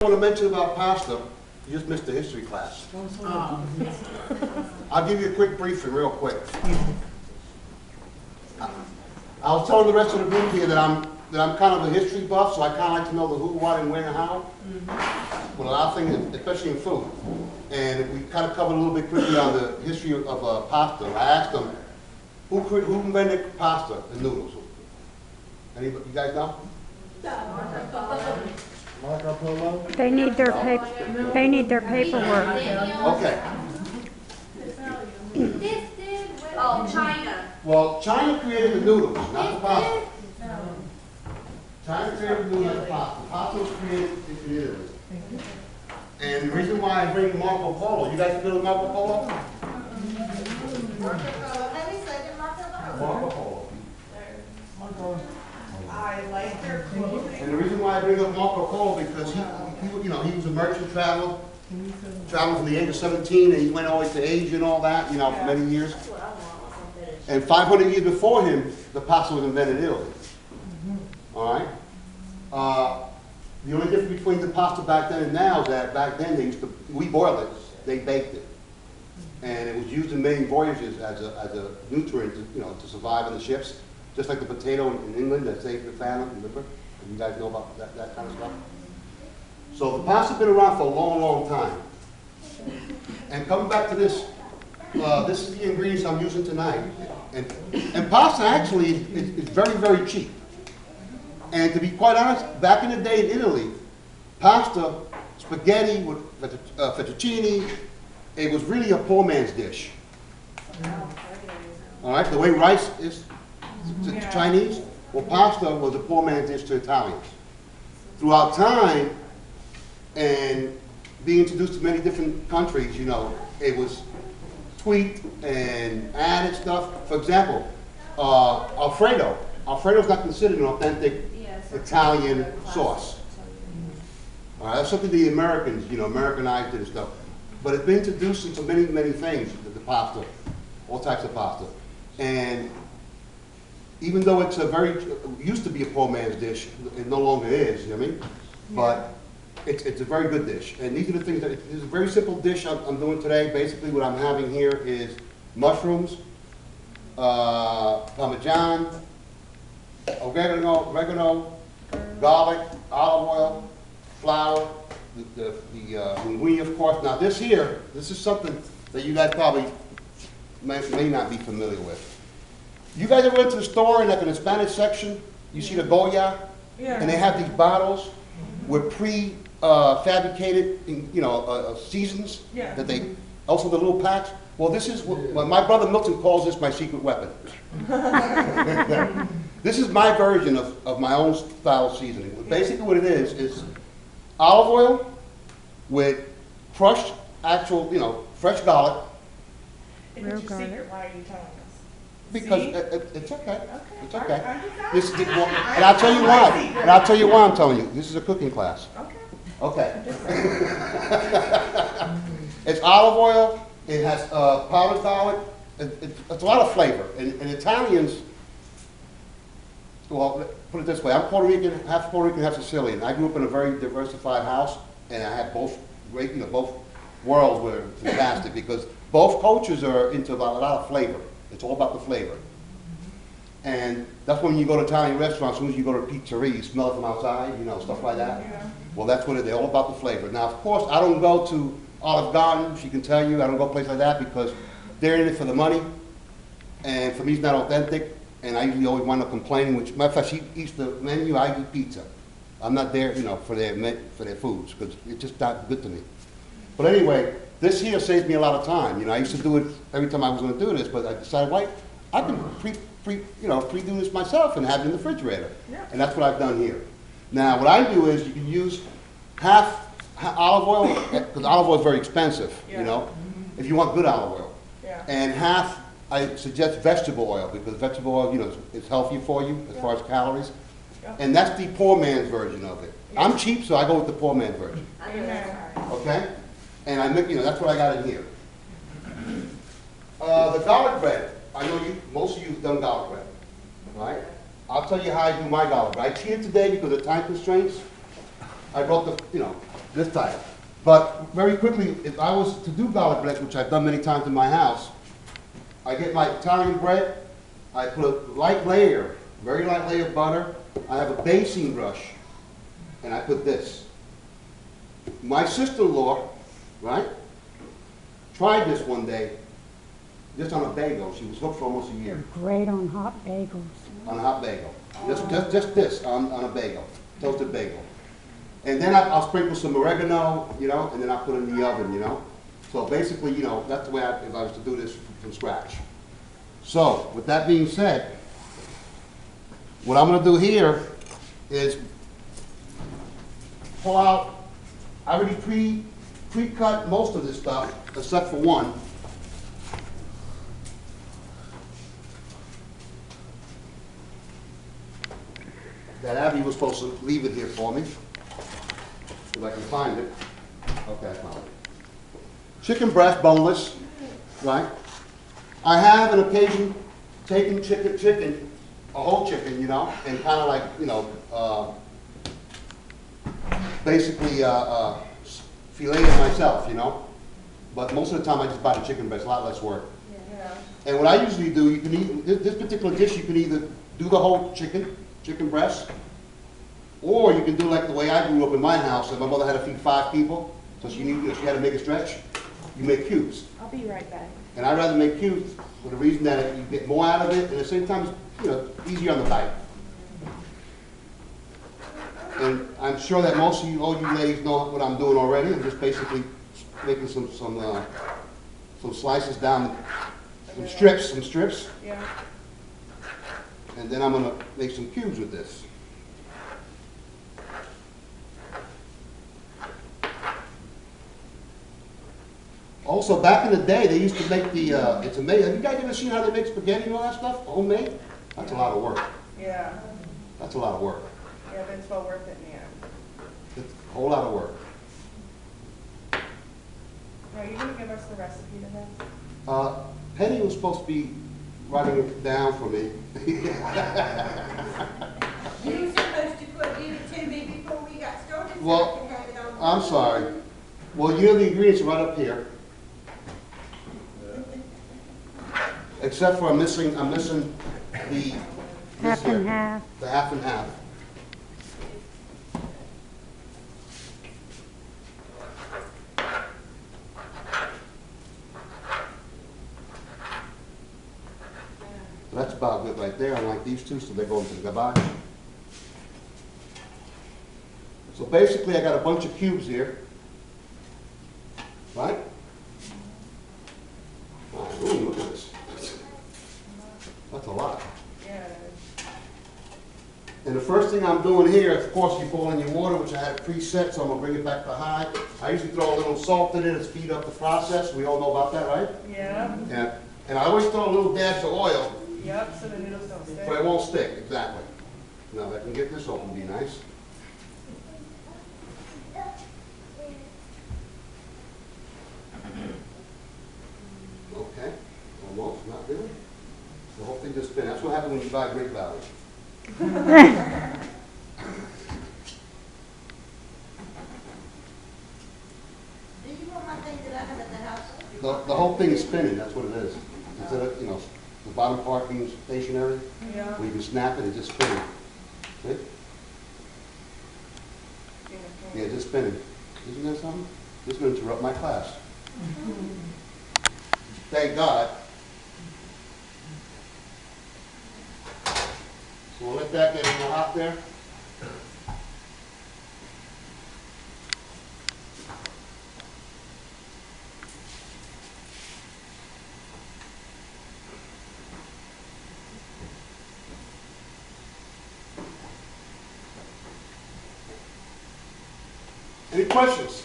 I want to mention about pasta, you just missed the history class. I'll give you a quick briefing real quick. I was telling the rest of the group here that I'm kind of a history buff, so I kind of like to know the who, what, and when, and how. With a lot of things, especially in food. And we kind of covered a little bit quickly on the history of pasta. I asked them, who invented pasta and noodles? Anybody, you guys know? Marco Polo? They need their paperwork. Okay. Oh, China. Well, China created the noodles, not the pasta. China created the noodles, not the pasta. Pasta was created in Italy. And the reason why I bring Marco Polo, you guys familiar with Marco Polo? Marco Polo. I like their clothing. And the reason why I bring up Marco Polo because he was a merchant traveler, traveled from the age of 17, and he went always to Asia and all that, for many years. And 500 years before him, the pasta was invented in Italy. All right. The only difference between the pasta back then and now is that back then we boiled it, they baked it, and it was used in many voyages as a nutrient, to survive on the ships. Just like the potato in England that saved the famine, remember? You guys know about that kind of stuff? So the pasta's been around for a long, long time. And coming back to this, this is the ingredients I'm using tonight. And pasta actually is very, very cheap. And to be quite honest, back in the day in Italy, pasta, spaghetti with fettuccine, it was really a poor man's dish. All right, the way rice is to Chinese, well, pasta was a poor man's dish to Italians. Throughout time, and being introduced to many different countries, it was tweaked and added stuff. For example, Alfredo. Alfredo is not considered an authentic Italian sauce. All right, that's something the Americans, Americanized it and stuff. But it's been introduced into many, many things, the pasta, all types of pasta. And even though it's used to be a poor man's dish, it no longer is, you know what I mean? But it's a very good dish. And these are the things it's a very simple dish I'm doing today. Basically what I'm having here is mushrooms, Parmesan, oregano, garlic, olive oil, flour, the linguine, of course. Now this is something that you guys probably may not be familiar with. You guys ever went to the store and like in the Spanish section, you see the Goya? Yeah. And they have these bottles with pre-fabricated, seasons that they, also the little packs. Well, this is what my brother Milton calls this my secret weapon. This is my version of my own style seasoning. Basically what it is olive oil with crushed actual, fresh garlic. If it's your secret, why are you telling us? Because it's okay. It's okay. And I'll tell you why. And I'll tell you why I'm telling you. This is a cooking class. Okay. It's olive oil. It has powdered garlic. It's a lot of flavor. And Italians, well, put it this way. I'm Puerto Rican, half Sicilian. I grew up in a very diversified house, and I had both worlds were fantastic because both cultures are into a lot of flavor. It's all about the flavor. And that's when you go to Italian restaurants, as soon as you go to a pizzeria, you smell it from outside, stuff like that. Yeah. Well, that's what they're all about the flavor. Now, of course, I don't go to Olive Garden, she can tell you, I don't go to places like that because they're in it for the money. And for me, it's not authentic. And I usually always wind up complaining, which, matter of fact, she eats the menu, I eat pizza. I'm not there, for their foods, because it's just not good to me. But anyway, this here saves me a lot of time. I used to do it every time I was going to do this, but I decided, I can pre-do this myself and have it in the refrigerator. Yeah. And that's what I've done here. Now, what I do is you can use half olive oil, because olive oil is very expensive, if you want good olive oil. Yeah. And half, I suggest vegetable oil, because vegetable oil, is healthier for you as far as calories. Yeah. And that's the poor man's version of it. Yeah. I'm cheap, so I go with the poor man's version. Okay? And I make, that's what I got in here. The garlic bread. I know most of you have done garlic bread, right? I'll tell you how I do my garlic bread. I cheated today because of time constraints. I brought the, this type. But very quickly, if I was to do garlic bread, which I've done many times in my house, I get my Italian bread, I put a light layer, very light layer of butter, I have a basting brush, and I put this. My sister-in-law, right, tried this one day, just on a bagel. She was hooked for almost a year. Great on hot bagels. On a hot bagel. Just this, on a bagel, toasted bagel. And then I'll sprinkle some oregano, you know, and then I'll put it in the oven, you know. So basically, you know, that's the way if I was to do this from scratch. So, with that being said, what I'm gonna do here is pull out, I already pre-cut most of this stuff, except for one. That Abby was supposed to leave it here for me, if I can find it. Okay, I found it. Chicken breast, boneless, right? I have an occasion taking chicken, a whole chicken, you know, and kind of like, you know, basically fillet it myself, you know. But most of the time I just buy the chicken breast, a lot less work. Yeah. And what I usually do, you can eat, this particular dish, you can either do the whole chicken breast, or you can do like the way I grew up in my house, and my mother had to feed 5 people, so she had to make it stretch. You make cubes. I'll be right back. And I'd rather make cubes for the reason that you get more out of it, and at the same time, you know, easier on the bite. And I'm sure that most of you, all you ladies know what I'm doing already. I'm just basically making some slices down, some strips. Yeah. And then I'm gonna make some cubes with this. Also, back in the day, they used to make the, it's amazing. Have you guys ever seen how they make spaghetti and all that stuff? Homemade? That's a lot of work. Yeah. That's a lot of work. Yeah, but it's well worth it in the end. It's a whole lot of work. Are you going to give us the recipe to this? Penny was supposed to be writing it down for me. You were supposed to give it to me before we got started. Well, so I could have it on the I'm sorry. Well, you know the ingredients are right up here. Except for I'm missing the Half and half. The half and half. So that's about good right there, unlike these two, so they go into the garbage. So basically I got a bunch of cubes here. Right? Ooh, look at this. That's a lot. Yeah, it is. And the first thing I'm doing here, of course, you boil in your water, which I have preset, so I'm gonna bring it back to high. I usually throw a little salt in it to speed up the process. We all know about that, right? Yeah. Yeah. And I always throw a little dash of oil, Yep, so the noodles don't stick. but it won't stick, exactly. Now, if I can get this open, be nice. Okay, almost, not really. The whole thing just spins. That's what happens when you buy Great Valley. Do you want my thing that I have at the house? The whole thing is spinning, that's what it is. Instead of, you know, the bottom part being stationary, Yeah. where you can snap it, it's just spinning. See? Yeah, just spinning. Isn't that something? This is going to interrupt my class. Thank God. So we'll let that get a little hot there. Any questions?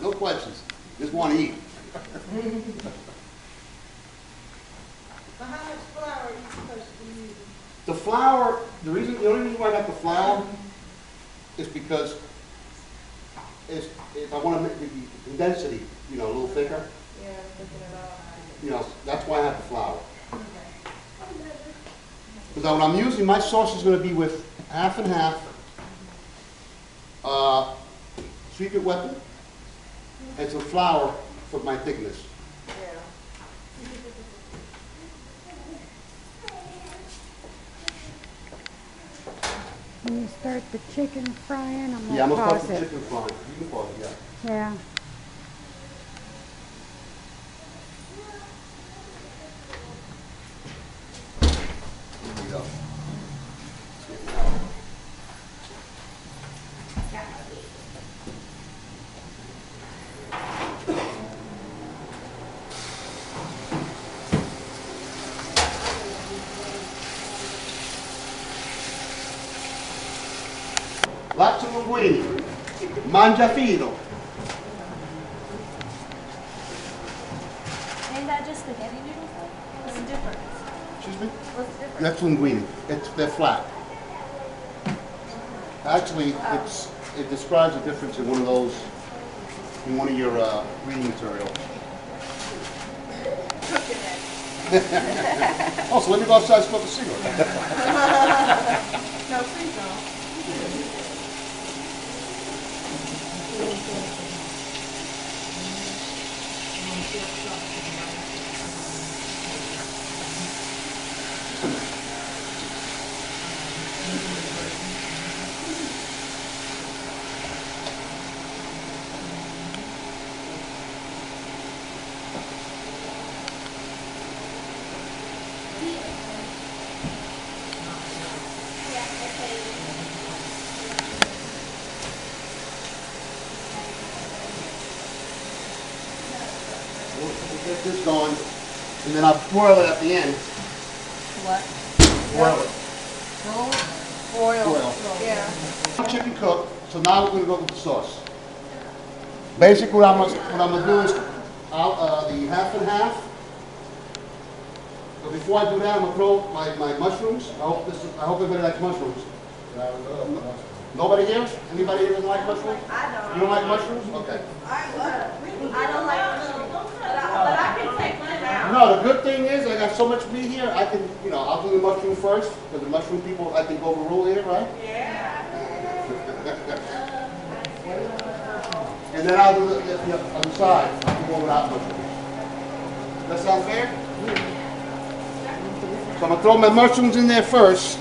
No questions. Just want to eat. So how much flour are you supposed to use? The flour, the only reason why I got the flour is because if I want to make the density, you know, a little thicker, Yeah, picking it up. you know, that's why I have the flour. Because what I'm using, my sauce is going to be with half and half secret weapon, and some flour for my thickness. Yeah. When you start the chicken frying, I'm Yeah, I'm gonna gonna pause start the it. chicken frying. You can pause it, yeah. Yeah. There we go. Lots of linguine. Mangiafido. Ain't that just spaghetti noodles? What's the difference? Excuse me? What's the difference? That's linguine. They're flat. Actually, it describes the difference in one of those, in one of your reading materials. Oh, so let me go outside and smoke a cigarette. No, please don't. We'll get this going, and then I'll boil it at the end. What? Boil it. Oil. Oil. Yeah. Chicken cooked, so now we're gonna go with the sauce. Basically, what I'm gonna do is the half and half. But before I do that, I'm gonna throw my mushrooms. I hope everybody likes mushrooms. Nobody here? Anybody here doesn't like mushrooms? I don't. You don't like mushrooms? Okay. I don't like mushrooms, but I can take mine out. No, the good thing is I got so much meat here. I can, I'll do the mushroom first because the mushroom people I think overrule here, right? Yeah. And then I'll do the on the side. I'll go without mushrooms. That sound fair? So I'm gonna throw my mushrooms in there first.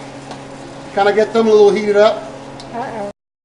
Kind of get them a little heated up. Uh-oh.